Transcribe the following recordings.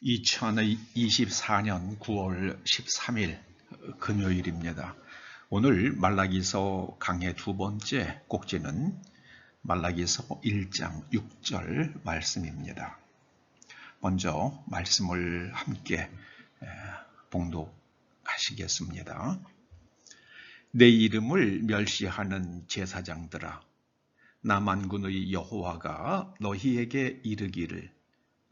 2024년 9월 13일 금요일입니다. 오늘 말라기서 강해 두 번째 꼭지는 말라기서 1장 6절 말씀입니다. 먼저 말씀을 함께 봉독하시겠습니다. 내 이름을 멸시하는 제사장들아, 나 만군의 여호와가 너희에게 이르기를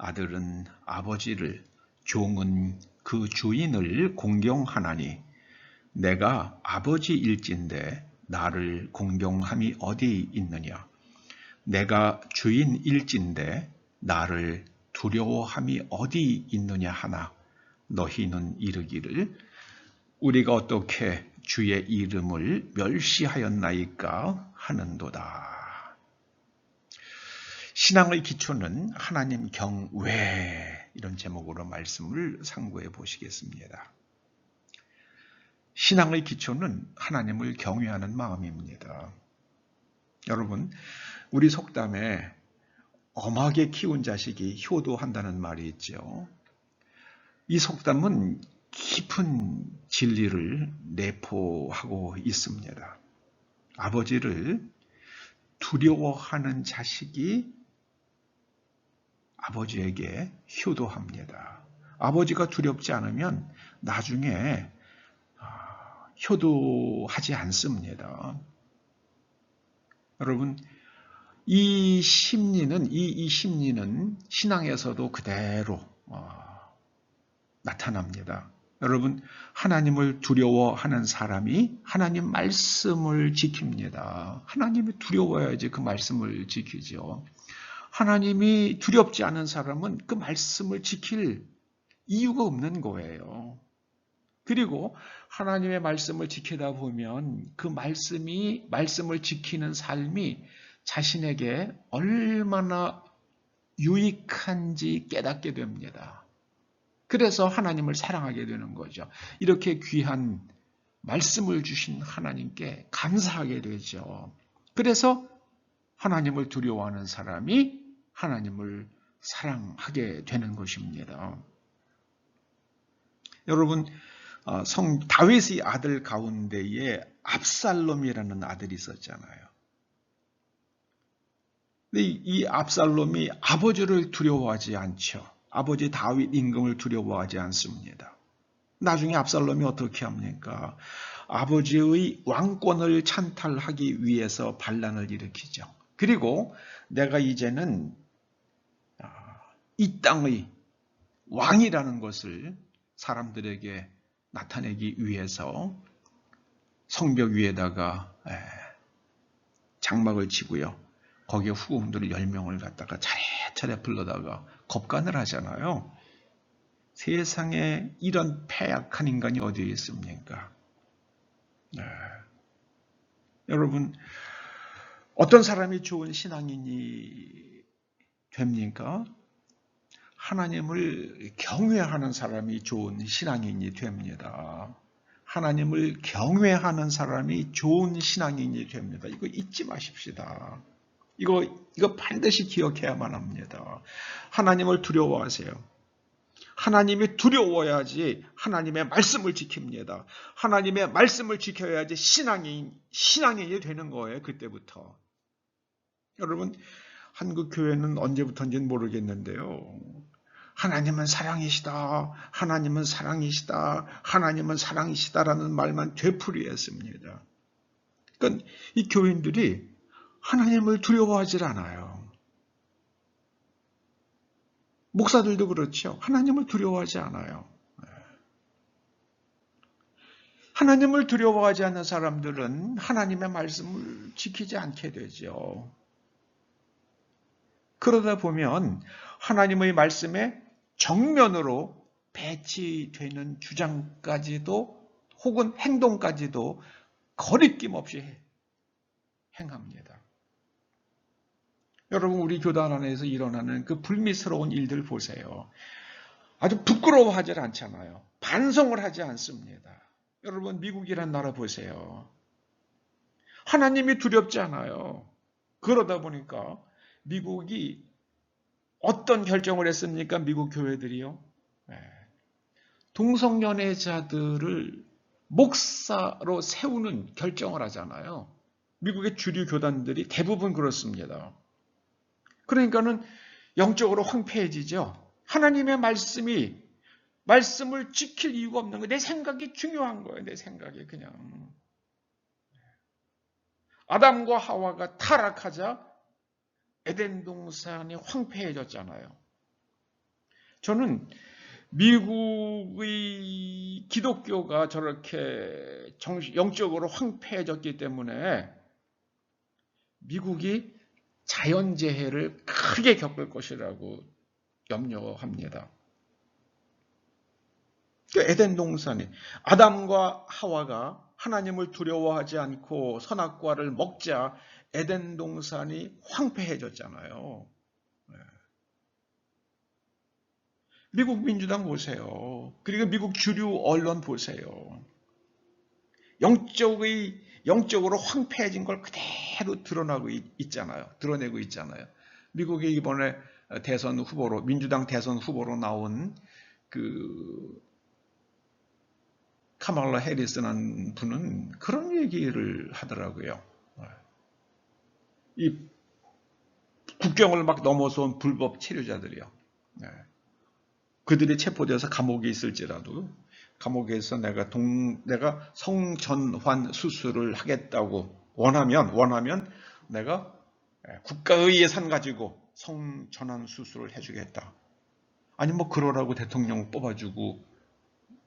아들은 아버지를, 종은 그 주인을 공경하나니 내가 아버지일진데 나를 공경함이 어디 있느냐? 내가 주인일진데 나를 두려워함이 어디 있느냐 하나 너희는 이르기를 우리가 어떻게 주의 이름을 멸시하였나이까 하는도다. 신앙의 기초는 하나님 경외, 이런 제목으로 말씀을 상고해 보시겠습니다. 신앙의 기초는 하나님을 경외하는 마음입니다. 여러분, 우리 속담에 엄하게 키운 자식이 효도한다는 말이 있죠. 이 속담은 깊은 진리를 내포하고 있습니다. 아버지를 두려워하는 자식이 아버지에게 효도합니다. 아버지가 두렵지 않으면 나중에 효도하지 않습니다. 여러분, 이 심리는 신앙에서도 그대로 나타납니다. 여러분, 하나님을 두려워하는 사람이 하나님 말씀을 지킵니다. 하나님이 두려워야지 그 말씀을 지키죠. 하나님이 두렵지 않은 사람은 그 말씀을 지킬 이유가 없는 거예요. 그리고 하나님의 말씀을 지키다 보면 그 말씀을 지키는 삶이 자신에게 얼마나 유익한지 깨닫게 됩니다. 그래서 하나님을 사랑하게 되는 거죠. 이렇게 귀한 말씀을 주신 하나님께 감사하게 되죠. 그래서 하나님을 두려워하는 사람이 하나님을 사랑하게 되는 것입니다. 여러분, 다윗의 아들 가운데에 압살롬이라는 아들이 있었잖아요. 근데 이 압살롬이 아버지를 두려워하지 않죠. 아버지 다윗 임금을 두려워하지 않습니다. 나중에 압살롬이 어떻게 합니까? 아버지의 왕권을 찬탈하기 위해서 반란을 일으키죠. 그리고 내가 이제는 이 땅의 왕이라는 것을 사람들에게 나타내기 위해서 성벽 위에다가 장막을 치고요. 거기에 후궁들 10명을 갖다가 차례차례 불러다가 겁간을 하잖아요. 세상에 이런 패약한 인간이 어디에 있습니까? 여러분, 어떤 사람이 좋은 신앙인이 됩니까? 하나님을 경외하는 사람이 좋은 신앙인이 됩니다. 하나님을 경외하는 사람이 좋은 신앙인이 됩니다. 이거 잊지 마십시다. 이거 반드시 기억해야만 합니다. 하나님을 두려워하세요. 하나님이 두려워야지 하나님의 말씀을 지킵니다. 하나님의 말씀을 지켜야지 신앙인이 되는 거예요. 그때부터. 여러분, 한국 교회는 언제부터인지는 모르겠는데요. 하나님은 사랑이시다. 하나님은 사랑이시다. 하나님은 사랑이시다라는 말만 되풀이했습니다. 그러니까 이 교인들이 하나님을 두려워하지 않아요. 목사들도 그렇죠. 하나님을 두려워하지 않아요. 하나님을 두려워하지 않는 사람들은 하나님의 말씀을 지키지 않게 되죠. 그러다 보면 하나님의 말씀에 정면으로 배치되는 주장까지도 혹은 행동까지도 거리낌 없이 행합니다. 여러분, 우리 교단 안에서 일어나는 그 불미스러운 일들 보세요. 아주 부끄러워하지 않잖아요. 반성을 하지 않습니다. 여러분, 미국이란 나라 보세요. 하나님이 두렵지 않아요. 그러다 보니까 미국이 어떤 결정을 했습니까? 미국 교회들이요. 동성연애자들을 목사로 세우는 결정을 하잖아요. 미국의 주류 교단들이 대부분 그렇습니다. 그러니까는 영적으로 황폐해지죠. 하나님의 말씀을 지킬 이유가 없는 거예요. 내 생각이 중요한 거예요. 내 생각이 그냥. 아담과 하와가 타락하자 에덴 동산이 황폐해졌잖아요. 저는 미국의 기독교가 저렇게 영적으로 황폐해졌기 때문에 미국이 자연재해를 크게 겪을 것이라고 염려합니다. 에덴 동산이 아담과 하와가 하나님을 두려워하지 않고 선악과를 먹자 에덴 동산이 황폐해졌잖아요. 미국 민주당 보세요. 그리고 미국 주류 언론 보세요. 영적으로 황폐해진 걸 그대로 드러내고 있잖아요. 미국이 이번에 민주당 대선 후보로 나온 카말라 해리스라는 분은 그런 얘기를 하더라고요. 이 국경을 막 넘어서 온 불법 체류자들이요. 그들이 체포되어서 감옥에 있을지라도 감옥에서 내가 성전환 수술을 하겠다고 원하면 내가 국가의 예산 가지고 성전환 수술을 해주겠다. 아니 뭐 그러라고 대통령 뽑아주고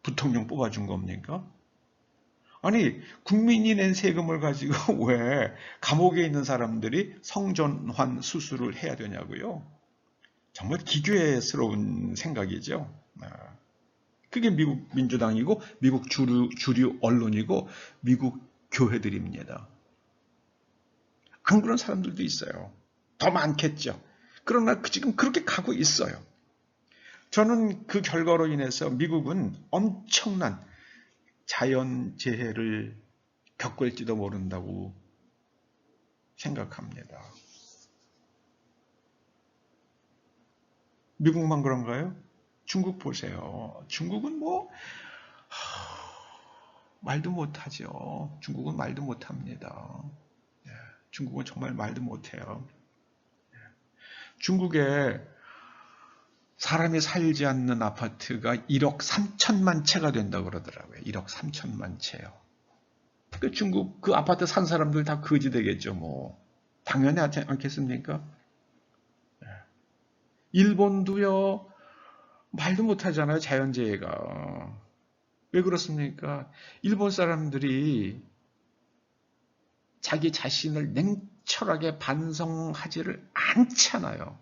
부통령 뽑아준 겁니까? 아니 국민이 낸 세금을 가지고 왜 감옥에 있는 사람들이 성전환 수술을 해야 되냐고요? 정말 기괴스러운 생각이죠. 그게 미국 민주당이고 미국 주류 언론이고 미국 교회들입니다. 안 그런 사람들도 있어요. 더 많겠죠. 그러나 지금 그렇게 가고 있어요. 저는 그 결과로 인해서 미국은 엄청난 자연재해를 겪을지도 모른다고 생각합니다. 미국만 그런가요? 중국 보세요. 중국은 말도 못하죠. 중국은 말도 못합니다. 중국은 정말 말도 못해요. 중국에 사람이 살지 않는 아파트가 1억 3천만 채가 된다고 그러더라고요. 1억 3천만 채요. 중국 그 아파트 산 사람들 다 거지 되겠죠. 당연히 않겠습니까? 일본도요. 말도 못하잖아요. 자연재해가. 왜 그렇습니까? 일본 사람들이 자기 자신을 냉철하게 반성하지를 않잖아요.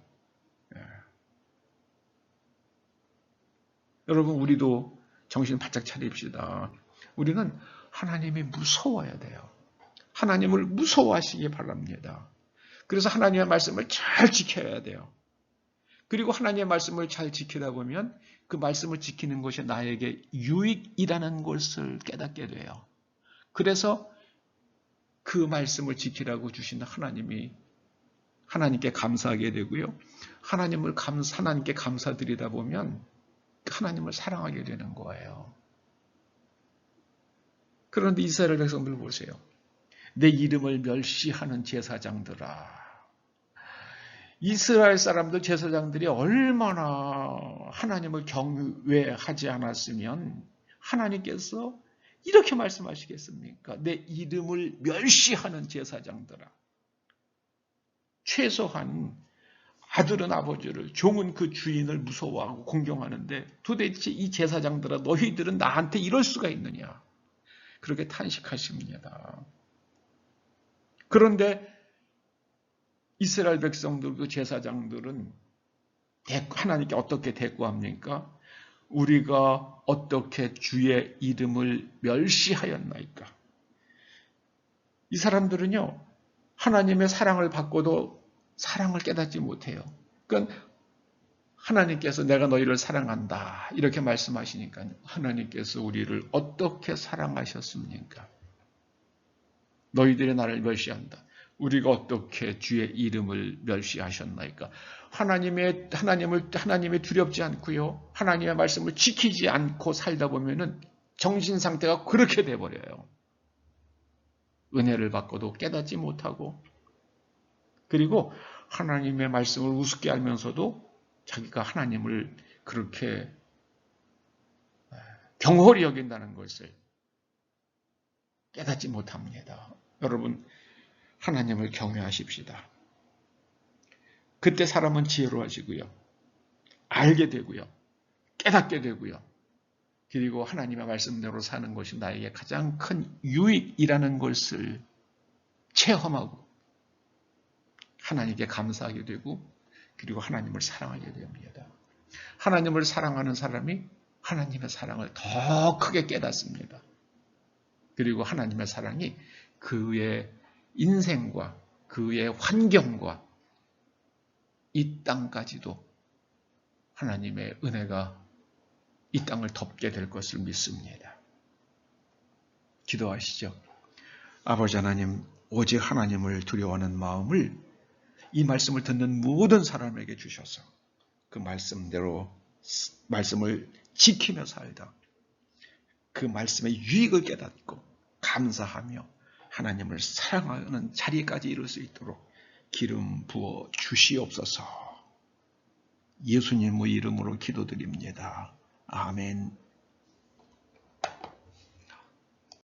여러분 우리도 정신 바짝 차립시다. 우리는 하나님이 무서워야 돼요. 하나님을 무서워하시기 바랍니다. 그래서 하나님의 말씀을 잘 지켜야 돼요. 그리고 하나님의 말씀을 잘 지키다 보면 그 말씀을 지키는 것이 나에게 유익이라는 것을 깨닫게 돼요. 그래서 그 말씀을 지키라고 주신 하나님께 감사하게 되고요. 하나님께 감사드리다 보면 하나님을 사랑하게 되는 거예요. 그런데 이스라엘 백성들 보세요. 내 이름을 멸시하는 제사장들아. 이스라엘 사람들 제사장들이 얼마나 하나님을 경외하지 않았으면 하나님께서 이렇게 말씀하시겠습니까? 내 이름을 멸시하는 제사장들아. 최소한 아들은 아버지를, 종은 그 주인을 무서워하고 공경하는데 도대체 이 제사장들아 너희들은 나한테 이럴 수가 있느냐. 그렇게 탄식하십니다. 그런데 이스라엘 백성들 그 제사장들은 하나님께 어떻게 대꾸합니까? 우리가 어떻게 주의 이름을 멸시하였나이까? 이 사람들은요. 하나님의 사랑을 받고도 사랑을 깨닫지 못해요. 그러니까 하나님께서 내가 너희를 사랑한다 이렇게 말씀하시니까 하나님께서 우리를 어떻게 사랑하셨습니까? 너희들이 나를 멸시한다. 우리가 어떻게 주의 이름을 멸시하셨나이까? 하나님을 두렵지 않고요. 하나님의 말씀을 지키지 않고 살다 보면은 정신 상태가 그렇게 돼 버려요. 은혜를 받고도 깨닫지 못하고, 그리고 하나님의 말씀을 우습게 알면서도 자기가 하나님을 그렇게 경홀히 여긴다는 것을 깨닫지 못합니다. 여러분, 하나님을 경외하십시다. 그때 사람은 지혜로워지고요. 알게 되고요. 깨닫게 되고요. 그리고 하나님의 말씀대로 사는 것이 나에게 가장 큰 유익이라는 것을 체험하고 하나님께 감사하게 되고, 그리고 하나님을 사랑하게 됩니다. 하나님을 사랑하는 사람이 하나님의 사랑을 더 크게 깨닫습니다. 그리고 하나님의 사랑이 그의 인생과 그의 환경과 이 땅까지도 하나님의 은혜가 이 땅을 덮게 될 것을 믿습니다. 기도하시죠. 아버지 하나님, 오직 하나님을 두려워하는 마음을 이 말씀을 듣는 모든 사람에게 주셔서 그 말씀대로 말씀을 지키며 살다 그 말씀의 유익을 깨닫고 감사하며 하나님을 사랑하는 자리까지 이룰 수 있도록 기름 부어 주시옵소서. 예수님의 이름으로 기도드립니다. 아멘.